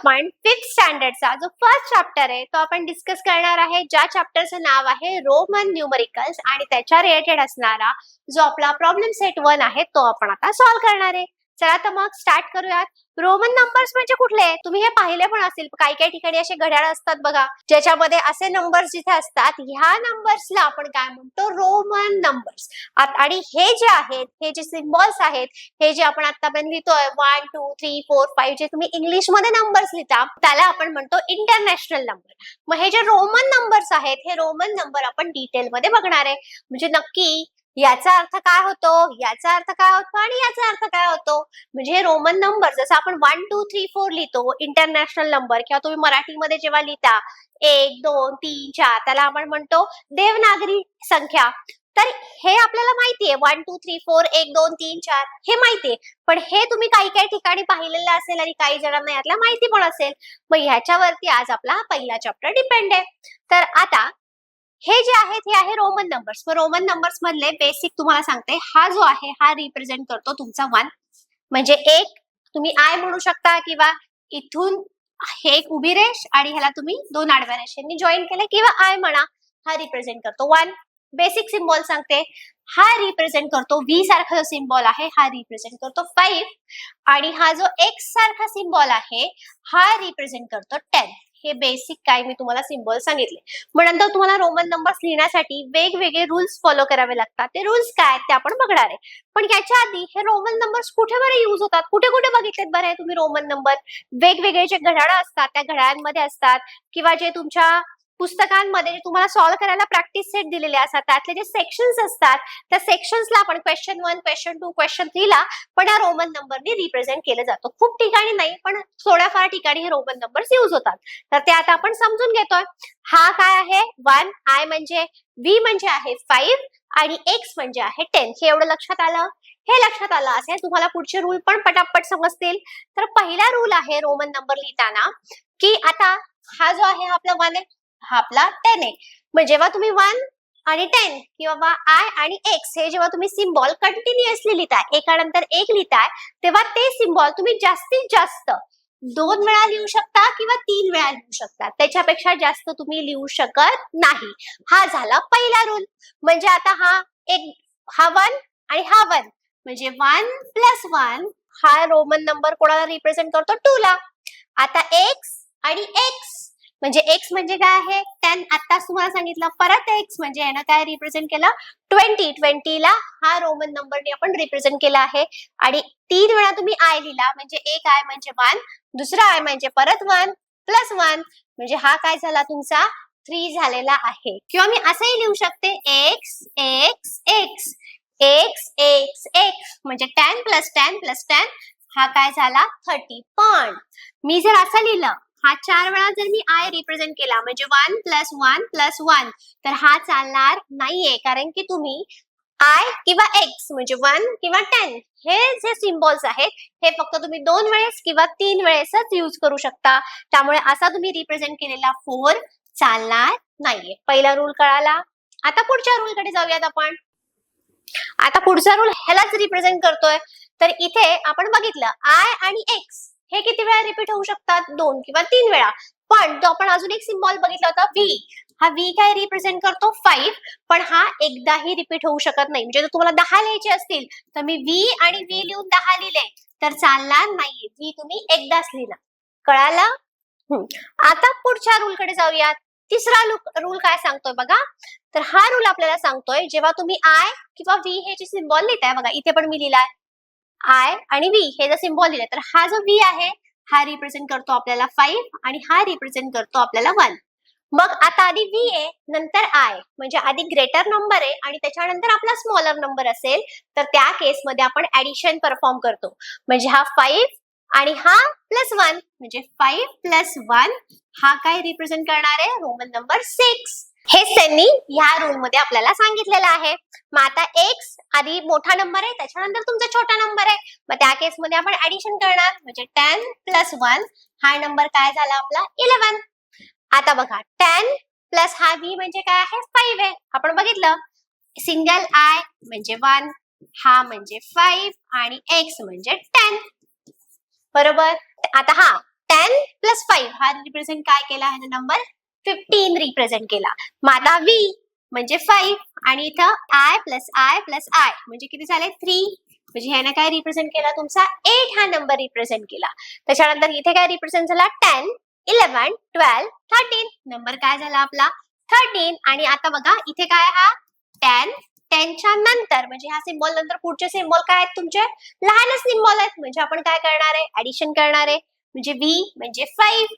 आपण 5th स्टँडर्डचा जो first chapter आहे तो आपण डिस्कस करणार आहे, ज्या चॅप्टरचं नाव आहे रोमन न्यूमरिकल्स आणि त्याच्या रिलेटेड असणारा जो आपला प्रॉब्लेम सेट 1 आहे तो आपण आता सॉल्व्ह करणार आहे. चला तर मग स्टार्ट करूयात. रोमन नंबर्स म्हणजे कुठले? तुम्ही हे पाहिले पण असेल, काही ठिकाणी असे घड्याळ असतात बघा, ज्याच्यामध्ये असे नंबर्स जिथे असतात ह्या नंबर्सला आपण काय म्हणतो? Roman numbers. आणि हे जे आहेत, हे जे सिम्बॉल्स आहेत, हे जे आपण आतापर्यंत लिहितोय 1 2 3 4 5 जे तुम्ही इंग्लिश मध्ये नंबर्स लिहिता त्याला आपण म्हणतो इंटरनॅशनल नंबर. मग हे जे रोमन नंबर्स आहेत, हे रोमन नंबर आपण डिटेल मध्ये बघणार आहे. म्हणजे नक्की याचा अर्थ काय होतो, याचा अर्थ काय होतो आणि याचा अर्थ काय होतो. म्हणजे हे रोमन नंबर जसं आपण 1 2 3 4 लिहितो इंटरनॅशनल नंबर, किंवा तुम्ही मराठीमध्ये जेव्हा लिहिता 1 2 3 4 त्याला आपण म्हणतो देवनागरी संख्या. तर हे आपल्याला माहितीये 1 2 3 4 1 2 3 4 हे माहितीये, पण हे तुम्ही काही ठिकाणी पाहिलेलं असेल आणि काही जणांना यातला माहिती पण असेल. मग ह्याच्यावरती आज आपला पहिला चॅप्टर डिपेंड आहे. तर आता हे जे आहेत हे आहे रोमन नंबर्स. मग रोमन नंबर्स मधले बेसिक तुम्हाला सांगते. हा जो आहे हा रिप्रेझेंट करतो तुमचा 1, म्हणजे एक तुम्ही आय म्हणू शकता, किंवा इथून हे एक उभी रेष आणि ह्याला तुम्ही 2 आडव्या रेषांनी जॉईन केले, किंवा आय म्हणा. हा रिप्रेझेंट करतो 1. बेसिक सिम्बॉल सांगते. हा रिप्रेझेंट करतो व्ही सारखा जो सिम्बॉल आहे हा रिप्रेझेंट करतो 5, आणि हा जो एक्स सारखा सिम्बॉल आहे हा रिप्रेझेंट करतो 10. हे बेसिक काय मी तुम्हाला सिम्बॉल सांगितले. मग नंतर तुम्हाला रोमन नंबर्स लिहिण्यासाठी वेगवेगळे रूल्स फॉलो करावे लागतात. ते रूल्स काय ते आपण बघणार आहे. पण याच्या आधी हे रोमन नंबर्स कुठे बरे यूज होतात, कुठे कुठे बघितलेत बरे तुम्ही रोमन नंबर? वेगवेगळे जे घड्याळ असतात त्या घड्याळांमध्ये असतात, किंवा जे तुमच्या पुस्तकांमध्ये तुम्हाला सॉल्व्ह करायला प्रॅक्टिस सेट दिलेले असतात त्यातले जे सेक्शन्स असतात त्या सेक्शन्सला आपण क्वेश्चन 1 क्वेश्चन 2 क्वेश्चन 3 ला पण या रोमन नंबरनी रिप्रेझेंट केलं जातं. खूप ठिकाणी नाही, पण थोड्याफार ठिकाणी हे रोमन नंबर्स यूज होतात. तर ते आता आपण समजून घेतोय. हा काय आहे 1, आय म्हणजे व्ही म्हणजे आहे 5, आणि एक्स म्हणजे आहे 10. हे एवढं लक्षात आलं? हे लक्षात आलं असेल तुम्हाला पुढचे रूल पण पटापट समजतील. तर पहिला रूल आहे रोमन नंबर लिहिताना, की आता हा जो आहे आपला 1 आहे, हा आपला 10 आहे. मग जेव्हा तुम्ही 1 आणि 10 किंवा आय आणि एक्स हे जेव्हा तुम्ही सिम्बॉल कंटिन्युअसली लिहिताय, एकानंतर एक लिहिताय, तेव्हा ते सिम्बॉल तुम्ही जास्तीत जास्त 2 वेळा लिहू शकता किंवा 3 वेळा लिहू शकता. त्याच्यापेक्षा जास्त तुम्ही लिहू शकत नाही. हा झाला पहिला रूल. म्हणजे आता हा 1 आणि हा 1 म्हणजे 1 + 1 हा रोमन नंबर कोणाला रिप्रेझेंट करतो? 2 ला. आता एक्स आणि एक्स म्हणजे एक्स म्हणजे काय आहे 10. आताच तुम्हाला सांगितलं. परत एक्स म्हणजे यानं काय रिप्रेझेंट केलं? 20 ला हा रोमन नंबरने आपण रिप्रेझेंट केला आहे. आणि 3 वेळा तुम्ही आय लिहिला, म्हणजे एक आय म्हणजे 1, दुसरा आय म्हणजे परत 1 + 1 म्हणजे हा काय झाला तुमचा 3 झालेला आहे. किंवा मी असंही लिहू शकते x x x x x x म्हणजे 10 + 10 + 10 हा काय झाला 30. पण मी जर असं लिहिलं, हा 4 वेळा जर मी आय रिप्रेझेंट केला म्हणजे 1 + 1 + 1 तर हा चालणार नाहीये. कारण की तुम्ही आय किंवा एक्स म्हणजे 1 किंवा 10 हे जे सिम्बॉल्स आहेत हे फक्त तुम्ही 2 वेळेस किंवा 3 वेळेसच यूज करू शकता. त्यामुळे असा तुम्ही रिप्रेझेंट केलेला 4 चालणार नाहीये. पहिला रूल कळाला. आता पुढच्या रूल कडे जाऊयात आपण. आता पुढचा रूल ह्यालाच रिप्रेझेंट करतोय. तर इथे आपण बघितलं आय आणि एक्स हे किती वेळा रिपीट होऊ शकतात? 2 किंवा 3 वेळा. पण तो आपण अजून एक सिम्बॉल बघितला होता व्ही. हा व्ही काय रिप्रेझेंट करतो? 5. पण हा एकदाही रिपीट होऊ शकत नाही. म्हणजे जर तुम्हाला 10 लिहायचे असतील तर मी व्ही आणि व्ही लिहून 10 लिहिले तर चालणार नाहीये. व्ही तुम्ही एकदाच लिहिला. कळालं? आता पुढच्या रूल कडे जाऊयात. तिसरा रूल काय सांगतोय बघा. तर हा रूल आपल्याला सांगतोय जेव्हा तुम्ही आय किंवा व्ही हे जे सिम्बॉल लिहिताय, बघा इथे पण मी लिहिलाय आय आणि व्ही हे जर सिम्बॉल लिहिलंय, तर हा जो व्ही आहे हा रिप्रेझेंट करतो आपल्याला 5 आणि हा रिप्रेझेंट करतो आपल्याला 1. मग आता आधी व्ही आहे नंतर आय म्हणजे आधी ग्रेटर नंबर आहे आणि त्याच्यानंतर आपला स्मॉलर नंबर असेल तर त्या केसमध्ये आपण ऍडिशन परफॉर्म करतो. म्हणजे हा 5 आणि हा +1 म्हणजे 5 + 1 हा काय रिप्रेझेंट करणार आहे? Roman number 6. हेच त्यांनी ह्या रूल मध्ये आपल्याला सांगितलेलं आहे. मग आता एक्स आधी मोठा नंबर आहे त्याच्यानंतर तुमचा छोटा नंबर आहे. मग त्या केस मध्ये आपण ऍडिशन करणार म्हणजे 10 + 1 हा नंबर काय झाला आपला 11. आता बघा 10 प्लस हा व्ही म्हणजे काय आहे 5 आहे. आपण बघितलं सिंगल आय म्हणजे 1, हा म्हणजे 5 आणि एक्स म्हणजे 10. बरोबर. आता हा 10 + हा रिप्रेझेंट काय केला, ह्याने नंबर 15 रिप्रेझेंट केला. मग आता V म्हणजे 5 आणि इथं I plus I plus I म्हणजे किती झाले 3, म्हणजे ह्याने काय रिप्रेझेंट केला तुमचा 8 हा नंबर रिप्रेझेंट केला. त्याच्यानंतर इथे काय रिप्रेझेंट झाला 10, 11, 12, 13 नंबर काय झाला आपला 13. आणि आता बघा इथे काय हा 10, 10 च्या नंतर म्हणजे ह्या सिम्बॉल नंतर पुढचे सिम्बॉल काय आहेत तुमचे लहानच सिम्बॉल आहेत, म्हणजे आपण काय करणार आहे ऍडिशन करणार आहे. म्हणजे V म्हणजे 5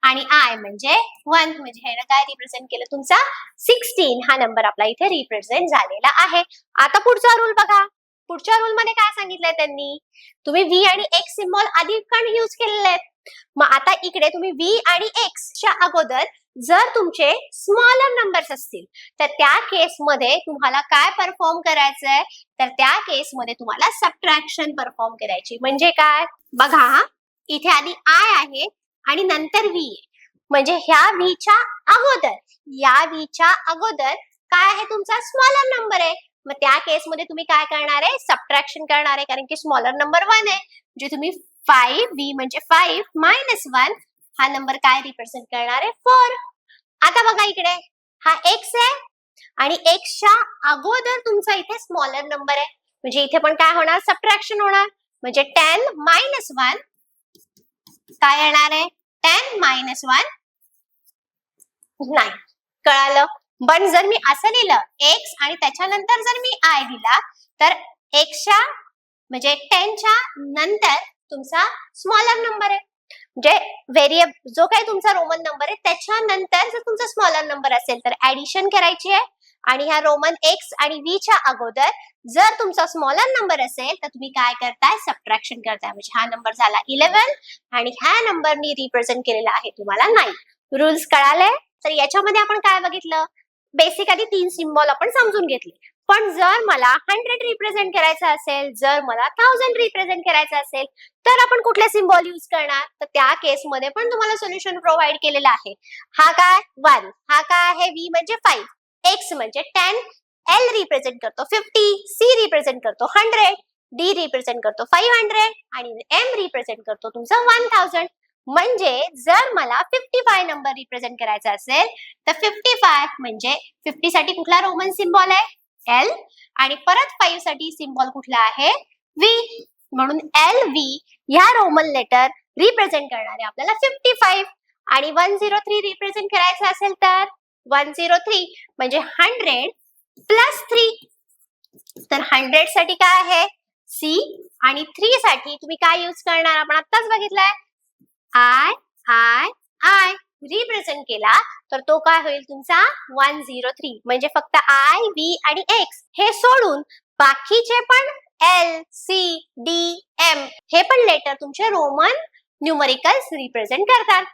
आणि I म्हणजे 1, म्हणजे ह्याने काय रिप्रेझेंट केलं तुमचा 16 हा नंबर आपला इथे रिप्रेझेंट झालेला आहे. आता पुढचा रूल बघा. पुढच्या रूल मध्ये काय सांगितलंय त्यांनी, तुम्ही V आणि X सिम्बॉल आधी पण यूज केलेले आहेत. मग आता इकडे तुम्ही V आणि X च्या अगोदर जर तुमचे स्मॉलर नंबर्स असतील तर त्या केस मध्ये तुम्हाला काय परफॉर्म करायचंय, तर त्या केस मध्ये तुम्हाला सबट्रॅक्शन परफॉर्म करायची. म्हणजे काय बघा, इथे आधी I आहे आणि नंतर V आहे, म्हणजे ह्या V च्या अगोदर या V च्या अगोदर काय आहे तुमचा स्मॉलर नंबर आहे. मग त्या केस मध्ये तुम्ही काय करणार आहे सबट्रॅक्शन करणार आहे, कारण की स्मॉलर नंबर 1 आहे. म्हणजे तुम्ही 5 V म्हणजे 5 मायनस 1 हा नंबर काय रिप्रेझेंट करणार आहे 4. आता बघा इकडे हा X आहे आणि X च्या अगोदर तुमचा इथे स्मॉलर नंबर आहे, म्हणजे इथे पण काय होणार सबट्रॅक्शन होणार. म्हणजे 10 मायनस 1 काय येणार आहे 10 मायनस 1 9. कळालं. पण जर मी असं लिहिलं X आणि त्याच्यानंतर जर मी I दिला तर X च्या म्हणजे 10 च्या नंतर तुमचा स्मॉलर नंबर आहे, म्हणजे व्हेरिएबल जो काही तुमचा रोमन नंबर आहे त्याच्यानंतर जर तुमचा स्मॉलर नंबर असेल तर ऍडिशन करायची आहे. आणि ह्या रोमन X आणि V च्या अगोदर जर तुमचा स्मॉलर नंबर असेल तर तुम्ही काय करताय सबट्रॅक्शन करताय. म्हणजे हा नंबर झाला 11 आणि ह्या नंबरनी रिप्रेझेंट केलेला आहे तुम्हाला 9. रूल्स कळाले. तर याच्यामध्ये आपण काय बघितलं, बेसिक आधी 3 सिम्बॉल आपण समजून घेतले. पण जर मला 100 रिप्रेझेंट करायचं असेल, जर मला 1000 रिप्रेझेंट करायचं असेल तर आपण कुठले सिम्बॉल यूज करणार, तर त्या केस मध्ये पण तुम्हाला सोल्युशन प्रोव्हाइड केलेलं आहे. हा काय 1, हा काय आहे V म्हणजे 5, X म्हणजे 10, L रिप्रेझेंट करतो 50, C रिप्रेझेंट करतो 100, D रिप्रेझेंट करतो 500 आणि M रिप्रेझेंट करतो तुमचा 1000. म्हणजे जर मला 55 नंबर रिप्रेझेंट करायचा असेल तर 55 म्हणजे 50 साठी कुठला रोमन सिम्बॉल आहे L आणि परत 5 साठी सिम्बॉल कुठला आहे V, म्हणून LV ह्या रोमन लेटर रिप्रेझेंट करणारे आपल्याला 55. आणि 103 रिप्रेझेंट करायचं असेल तर 103 म्हणजे 100 प्लस 3, तर 100 साठी काय आहे C आणि 3 साठी तुम्ही काय यूज करणार, आपण आत्ताच बघितलंय I रिप्रेझेंट केला तर तो काय होईल तुमचा 103. म्हणजे फक्त I, V आणि X हे सोडून बाकीचे पण L, C, D, M हे पण लेटर तुमचे रोमन न्यूमरिकल्स रिप्रेझेंट करतात.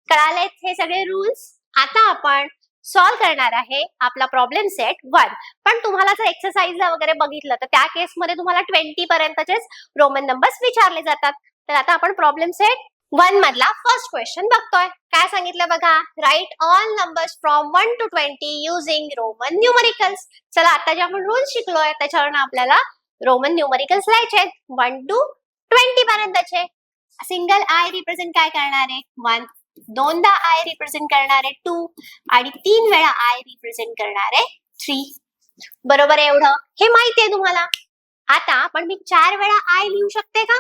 कळाले हे सगळे रूल्स. आता आपण सॉल्व करणार आहे आपला प्रॉब्लेम सेट 1. पण तुम्हाला जर एक्सरसाइजला वगैरे बघितलं तर त्या केस मध्ये तुम्हाला 20 पर्यंतचेच रोमन नंबर्स विचारले जातात. तर आता आपण प्रॉब्लेम सेट 1 मधला फर्स्ट क्वेश्चन बघतोय. काय सांगितलं बघा, write all numbers from 1 to 20 using Roman numericals. चला आता जे आपण रूल्स शिकलोय त्याच्यावरून आपल्याला रोमन न्यूमरिकल्स लिहायचे 1 to 20 पर्यंतचे. सिंगल I रिप्रेझेंट काय करणार आहे 1, दोनदा I रिप्रेझेंट करणार आहे 2 आणि 3 वेळा I रिप्रेझेंट करणार आहे 3. बरोबर आहे एवढं, हे माहिती आहे तुम्हाला. आता पण मी 4 वेळा I लिहू शकते का,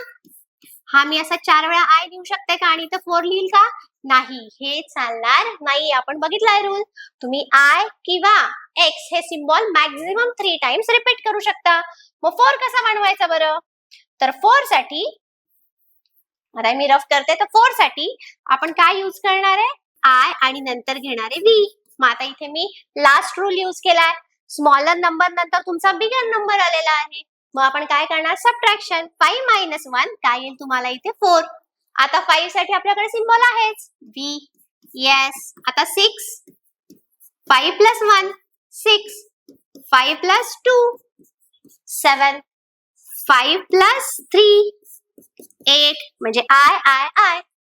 हा मी असा 4 वेळा I लिहू शकते का आणि इथं 4 लिहिल का, नाही, हे चालणार नाही. आपण बघितलाय रूल, तुम्ही I किंवा X हे सिम्बॉल मॅक्झिमम 3 टाइम्स रिपीट करू शकता. मग 4 कसा बनवायचा बरं, तर 4 साठी आता मी रफ करते. तर 4 साठी आपण काय यूज करणार आहे I आणि नंतर घेणार आहे V. मग आता इथे मी लास्ट रूल यूज केलाय, स्मॉलर नंबर नंतर तुमचा बिगर नंबर आलेला आहे. मग आपण काय करणार सबट्रॅक्शन. 5 मायनस 1 काय येईल तुम्हाला इथे 4. आता 5 साठी आपल्याकडे सिम्बॉल आहेच V. येस. आता 6, 5 प्लस 1 6, 5 प्लस 2 7, 5 प्लस 3 8 म्हणजे I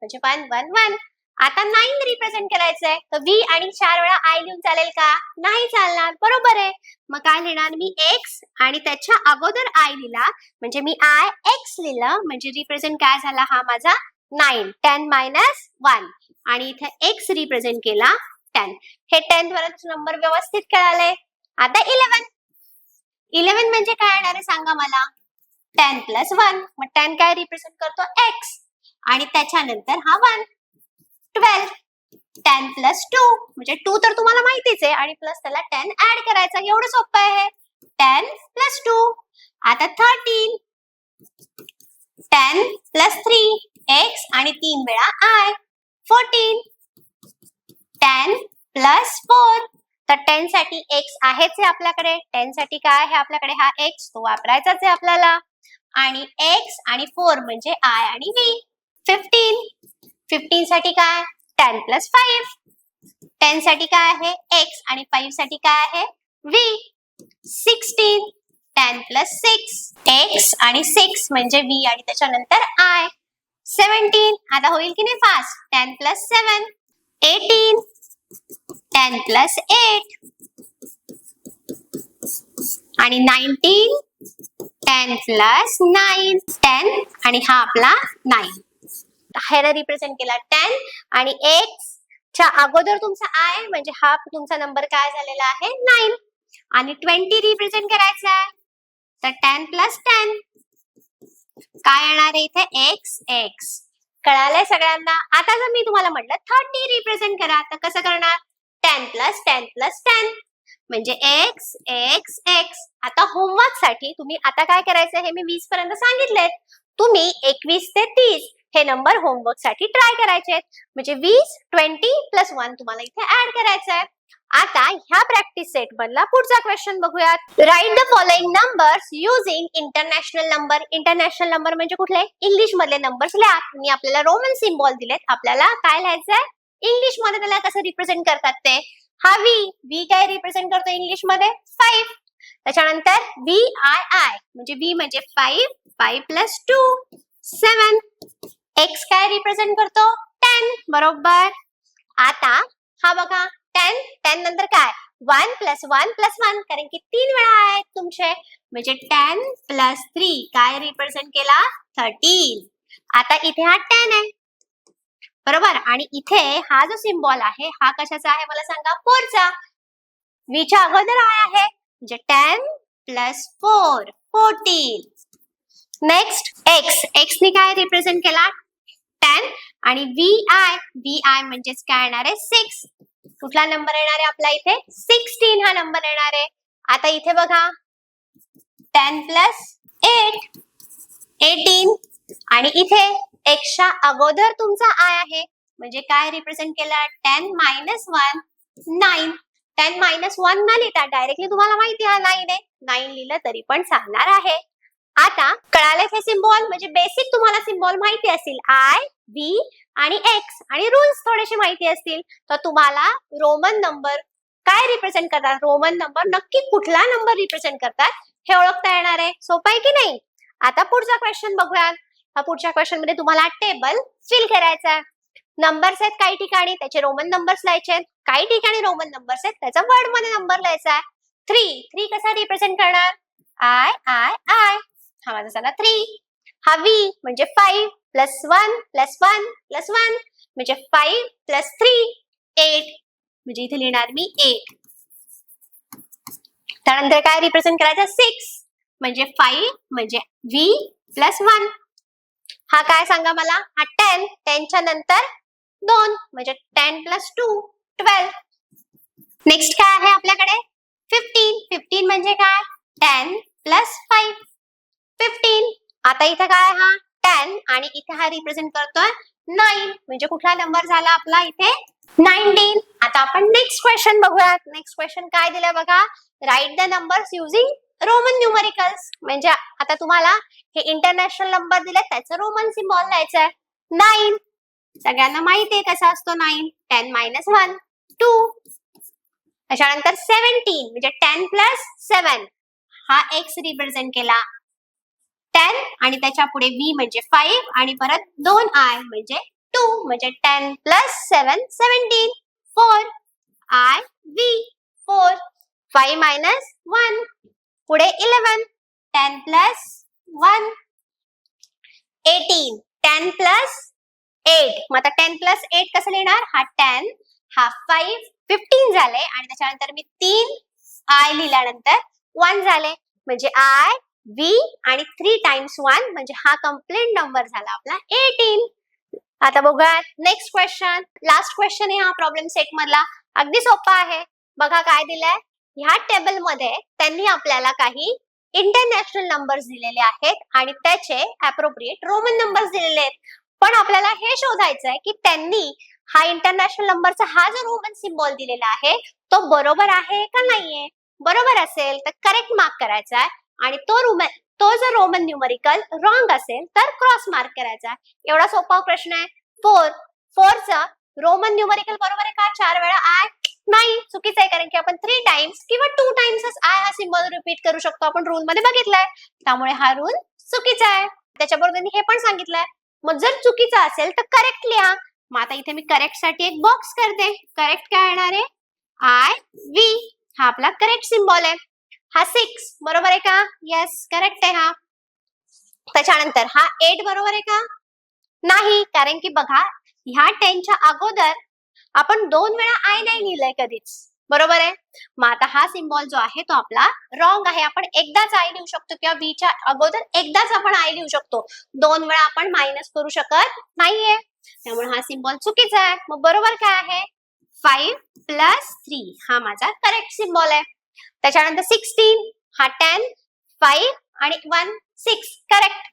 म्हणजे 1 1 1. आता 9 रिप्रेझेंट करायचंय तर V आणि 4 वेळा I लिहून चालेल का, नाही चालणार. बरोबर आहे. मग काय लिहिणार मी X आणि त्याच्या अगोदर I लिहिला म्हणजे मी X लिहिलं, म्हणजे रिप्रेझेंट काय झाला हा माझा 9. 10 मायनस 1 आणि इथे x रिप्रेझेंट केला 10. हे 10 वरच नंबर व्यवस्थित कळाले. आता 11 म्हणजे काय येणार आहे सांगा मला. 10 प्लस 1. मग 10 काय रिप्रेझेंट करतो x आणि त्याच्यानंतर हा 1. 12. 10 प्लस 2 म्हणजे 2 तर तुम्हाला माहितीच आहे आणि प्लस त्याला 10 ऍड करायचा. एवढं सोपं आहे. 10 प्लस 2. आता 13. 10 प्लस 3 x आणि 3 वेळा i. 14. 10 प्लस 4. तर 10 साठी x आहेच आहे आपल्याकडे. 10 साठी काय आहे आपल्याकडे हा x तो वापरायचाच आहे आपल्याला. आणि x आणि 4 म्हणजे i आणि v. 15. 15 साठी काय 10 प्लस 5. 10 साठी काय आहे x आणि 5 साठी काय आहे v. 16. 10 प्लस 6 x आणि 6 म्हणजे v आणि त्याच्यानंतर i. 17. आता होईल की नाही फास्ट. 10 प्लस 7. 18. 10 प्लस 8 आणि 19. 10 प्लस 9. 10 आणि हा आपला 9. ह्याला रिप्रेझेंट केला 10 आणि x च्या अगोदर तुमचा i म्हणजे हा तुमचा नंबर काय झालेला आहे 9 आणि 20 रिप्रेझेंट करायचा आहे. तर 10 प्लस 10 काय येणार आहे इथे x. कळालंय सगळ्यांना. आता जर मी तुम्हाला म्हटलं 30 रिप्रेझेंट करा तर कसं करणार. 10 प्लस 10 प्लस 10 म्हणजे x. आता होमवर्क साठी तुम्ही आता काय करायचं हे मी 20 पर्यंत सांगितलेत. तुम्ही 21 ते 30 हे नंबर होमवर्क साठी ट्राय करायचे आहेत. म्हणजे 20, 20 प्लस 1 तुम्हाला इथे ऍड करायचं आहे. आता ह्या प्रॅक्टिस सेट मधला पुढचा क्वेश्चन बघूयात. Write the following numbers using international number. International number म्हणजे कुठले इंग्लिश मधले नंबर्स लिहा. मी आपल्याला रोमन सिम्बॉल दिलेत. आपल्याला काय लिहायचंय इंग्लिश मध्ये त्याला कसं रिप्रेझेंट करतात ते. हा v काय रिप्रेझेंट करतो इंग्लिश मध्ये 5. त्याच्यानंतर v i म्हणजे v म्हणजे 5. 5 प्लस 2 7. x काय रिप्रेझेंट करतो 10. बरोबर. आता हा बघा 10 नंतर काय 1 प्लस 1 प्लस 1 कारण की 3 वेळा आहेत तुमचे म्हणजे 10 प्लस 3 काय रिप्रेझेंट केला 13. आता इथे हा 10 आहे बरोबर आणि इथे हा जो सिम्बॉल आहे हा कशाचा आहे मला सांगा 4 चा. v च्या अगोदर i आहे म्हणजे 10 प्लस 4 14. नेक्स्ट x ने काय रिप्रेझेंट केला 10 आणि vi म्हणजेच काय येणार आहे 6. कुठला नंबर येणार आहे आपला इथे 16 हा नंबर येणार आहे. आता इथे बघा 10 प्लस 8 18 आणि इथे x च्या अगोदर तुमचा i आहे म्हणजे काय रिप्रेझेंट केला 10 मायनस 1 9. 10 मायनस 1 न लिहिता डायरेक्टली तुम्हाला माहिती हा 9 आहे 9 लिहिलं तरी पण चालणार आहे. आता कळाले हे सिम्बॉल म्हणजे बेसिक तुम्हाला सिम्बॉल माहिती असतील i, v आणि x आणि रूल्स थोडेसे माहिती असतील तर तुम्हाला रोमन नंबर काय रिप्रेझेंट करतात रोमन नंबर नक्की कुठला नंबर रिप्रेझेंट करतात हे ओळखता येणार आहे. सोपं आहे की नाही. आता पुढचा क्वेश्चन बघूया. हा पुढच्या क्वेश्चन मध्ये तुम्हाला टेबल फिल करायचा आहे. नंबर्स आहेत काही ठिकाणी त्याचे रोमन नंबर्स लिहायचे आहेत. काही ठिकाणी रोमन नंबर्स आहेत त्याचा वर्ड मध्ये नंबर लिहायचा आहे. 3 कसा रिप्रेझेंट करणार I हा माझा झाला 3. हा v म्हणजे 5 प्लस 1 प्लस 1 प्लस 1 म्हणजे 5 प्लस 3 8 म्हणजे इथे लिहिणार मी 8. त्यानंतर काय रिप्रेझेंट करायचं 6 म्हणजे 5 म्हणजे v प्लस 1. हा काय सांगा मला हा 10 च्या नंतर 2 म्हणजे 10 प्लस 2 12. नेक्स्ट काय आहे आपल्याकडे 15 म्हणजे काय 10 प्लस 5 15. आता इथे काय हा 10 आणि इथे हा रिप्रेझेंट करतोय 9 म्हणजे कुठला नंबर झाला आपला इथे 19. आता आपण नेक्स्ट क्वेश्चन बघूयात. नेक्स्ट क्वेश्चन काय दिलं बघा write the numbers using Roman numericals. म्हणजे आता तुम्हाला हे इंटरनॅशनल नंबर दिले त्याचं रोमन सिम्बॉल लिहायचं आहे. 9 सगळ्यांना माहिती आहे कसा असतो 9. 10 मायनस 1 2. त्याच्यानंतर 17 म्हणजे 10 प्लस 7 हा x रिप्रेझेंट केला 10 आणि त्याच्या पुढे v म्हणजे 5 आणि परत 2i म्हणजे 2 म्हणजे 10 प्लस 7 17 4 i v 4. 5 मायनस 1 पुढे 11 10 प्लस 1 18 10 प्लस 8. मग आता 10 प्लस 8 कसं लिहिणार? हा 10, हा 5, 15 झाले आणि त्याच्यानंतर मी 3 आय लिहिल्यानंतर 1 झाले, म्हणजे आय व्ही आणि 3 टाइम्स 1 म्हणजे हा कम्प्लीट नंबर झाला आपला 18. आता बघूया नेक्स्ट क्वेश्चन. लास्ट क्वेश्चन आहे हा प्रॉब्लेम सेट मधला. अगदी सोपा आहे. बघा काय दिलंय. ह्या टेबल मध्ये त्यांनी आपल्याला काही इंटरनॅशनल नंबर्स दिलेले आहेत आणि त्याचे अप्रोप्रिएट रोमन नंबर्स दिलेले आहेत. पण आपल्याला हे शोधायचं आहे की त्यांनी हा इंटरनॅशनल नंबरचा हा जो रोमन सिम्बॉल दिलेला आहे तो बरोबर आहे का नाहीये. बरोबर असेल तर करेक्ट मार्क करायचा आहे आणि तो जर रोमन न्यूमरिकल रॉंग असेल तर क्रॉस मार्क करायचा आहे. एवढा सोपा प्रश्न आहे. 4चा रोमन न्यूमरिकल बरोबर आहे का? 4 वेळा आय नाही, चुकीचं आहे, कारण की आपण 3 टाइम्स किंवा 2 टाइम्स आय हा सिम्बॉल रिपीट करू शकतो. आपण रूल मध्ये बघितलाय, त्यामुळे हा रूल चुकीचा आहे. त्याच्याबरोबर त्यांनी हे पण सांगितलंय. मग जर चुकीचा असेल तर करेक्ट लिहा. मग आता इथे मी करेक्ट साठी एक बॉक्स करते. करेक्ट काय येणार आहे? आय व्ही हा आपला करेक्ट सिम्बॉल आहे. हा 6 बरोबर आहे का? येस, करेक्ट आहे हा. त्याच्यानंतर हा 8 बरोबर आहे का? नाही, कारण की बघा ह्या 10च्या अगोदर आपण 2 वेळा आय नाही लिहिलंय कधीच. बरोबर आहे. मग आता हा सिम्बॉल जो आहे तो आपला रॉंग आहे. आपण एकदाच आय लिहू शकतो किंवा व्हीच्या अगोदर एकदाच आपण आय लिहू शकतो. 2 वेळा आपण मायनस करू शकत नाहीये. त्यामुळे हा सिम्बॉल चुकीचा आहे. मग बरोबर काय आहे? 5 प्लस 3 हा माझा करेक्ट सिम्बॉल आहे. त्याच्यानंतर 16 हा 10, 5 आणि 1 6 करेक्ट.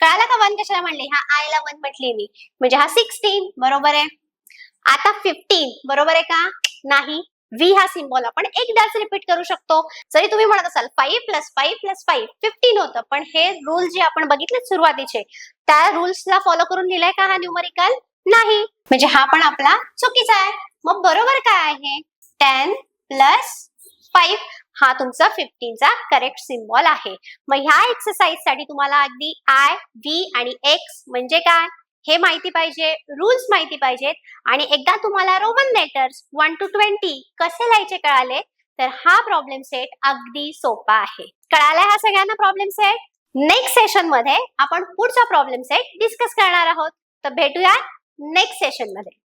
कळालं का 1 कशाला म्हणले? हा आय ला 1 म्हटली मी, म्हणजे हा 16 बरोबर आहे. आता 15 बरोबर आहे का? नाही. व्ही हा सिम्बॉल आपण एकदाच रिपीट करू शकतो. जरी तुम्ही म्हणत असाल 5 प्लस 5 प्लस 5 15 होतं, पण हे रूल जे आपण बघितले सुरुवातीचे त्या रूल्सला फॉलो करून लिहिलाय का हा न्यूमरिकल? नाही, म्हणजे हा पण आपला चुकीचा आहे. मग बरोबर काय आहे? 10 प्लस 5 हा तुमचा 15चा करेक्ट सिम्बॉल आहे. मग ह्या एक्सरसाइज साठी तुम्हाला अगदी आय, व्ही आणि एक्स म्हणजे काय हे माहिती पाहिजे, रूल्स माहिती पाहिजेत. आणि एकदा तुम्हाला रोमन लेटर्स 1 to 20 कसे लिहायचे कळाले तर हा प्रॉब्लेम सेट अगदी सोपा आहे. कळालाय हा सगळ्यांना प्रॉब्लेम सेट? नेक्स्ट सेशन मध्ये आपण पुढचा प्रॉब्लेम सेट डिस्कस करणार आहोत. तर भेटूया नेक्स्ट सेशन मध्ये.